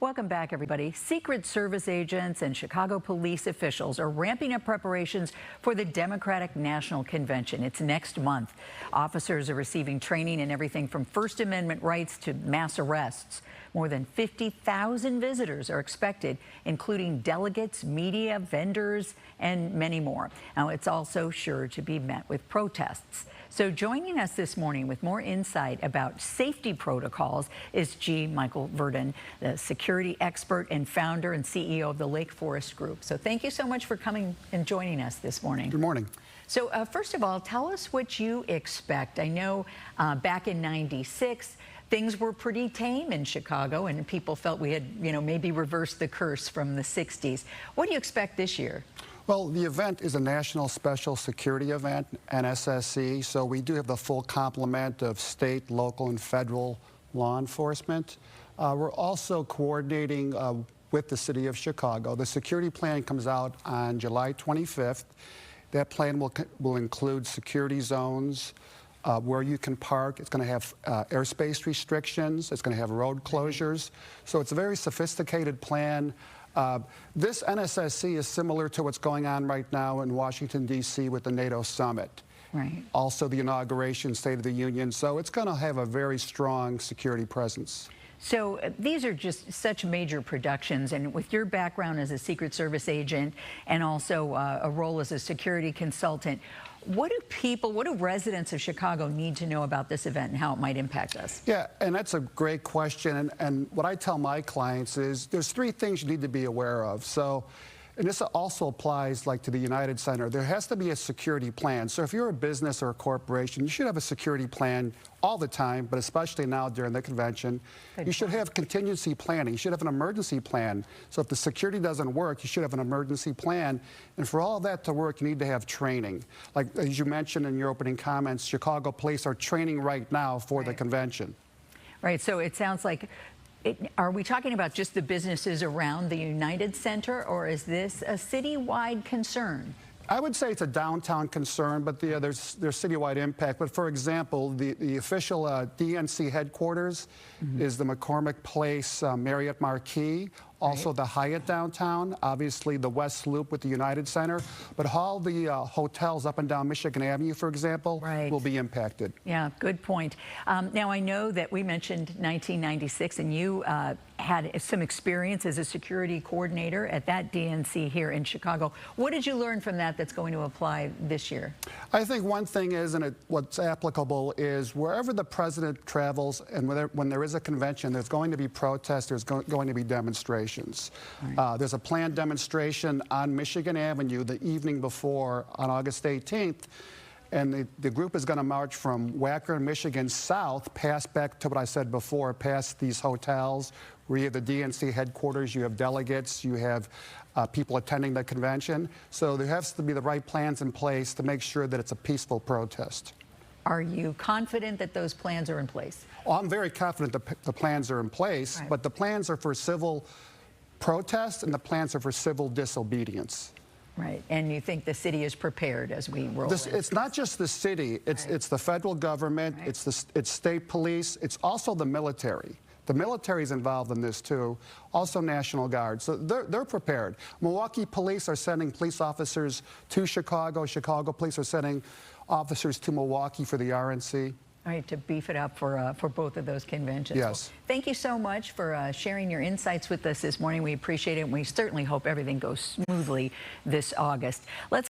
Welcome back, everybody. Secret Service agents and Chicago police officials are ramping up preparations for the Democratic National Convention. It's next month. Officers are receiving training in everything from First Amendment rights to mass arrests. More than 50,000 visitors are expected, including delegates, media, vendors, and many more. Now, it's also sure to be met with protests. So joining us this morning with more insight about safety protocols is Michael Verden, the security expert and founder and CEO of the Lake Forest Group. So thank you so much for coming and joining us this morning. Good morning. So first of all, tell us what you expect. I know back in '96, things were pretty tame in Chicago and people felt we had, maybe reversed the curse from the 60s. What do you expect this year? Well, the event is a National Special Security event, NSSC, so we do have the full complement of state, local, and federal law enforcement. We're also coordinating with the city of Chicago. The security plan comes out on July 25th. That plan will include security zones, where you can park. It's going to have airspace restrictions. It's going to have road closures. So it's a very sophisticated plan. This NSSC is similar to what's going on right now in Washington, D.C. with the NATO summit. Right. Also the inauguration, State of the Union. So it's going to have a very strong security presence. So these are just such major productions, and with your background as a Secret Service agent and also a role as a security consultant, what do residents of Chicago need to know about this event and how it might impact us? Yeah, and that's a great question. And what I tell my clients is there's three things you need to be aware of. So, and this also applies like to the United Center. There has to be a security plan. So if you're a business or a corporation, you should have a security plan all the time, but especially now during the convention. You should have contingency planning. You should have an emergency plan. So if the security doesn't work, you should have an emergency plan. And for all that to work, you need to have training. Like as you mentioned in your opening comments, Chicago police are training right now for the convention. Right, so it sounds like, are we talking about just the businesses around the United Center, or is this a citywide concern? I would say it's a downtown concern, but there's citywide impact. But for example, the official DNC headquarters is the McCormick Place Marriott Marquis, also the Hyatt downtown, obviously the West Loop with the United Center, but all the hotels up and down Michigan Avenue, for example, will be impacted. Yeah, good point. Now, I know that we mentioned 1996, and you had some experience as a security coordinator at that DNC here in Chicago. What did you learn from that that's going to apply this year? I think one thing is, and what's applicable is wherever the president travels and when there is a convention, there's going to be protests, there's going to be demonstrations. Right. There's a planned demonstration on Michigan Avenue the evening before on August 18th. And the group is going to march from Wacker, Michigan, south, past back to what I said before, past these hotels where you have the DNC headquarters, you have delegates, you have people attending the convention. So there has to be the right plans in place to make sure that it's a peaceful protest. Are you confident that those plans are in place? Well, I'm very confident the plans are in place, but the plans are for civil protests and the plans are for civil disobedience. Right, and you think the city is prepared as we roll in? It's not just the city, it's the federal government, it's state police, it's also the military. The military is involved in this too, also National Guard. So they're prepared. Milwaukee police are sending police officers to Chicago. Chicago police are sending officers to Milwaukee for the RNC. All right, to beef it up for both of those conventions. Yes. Well, thank you so much for sharing your insights with us this morning. We appreciate it, and we certainly hope everything goes smoothly this August. Let's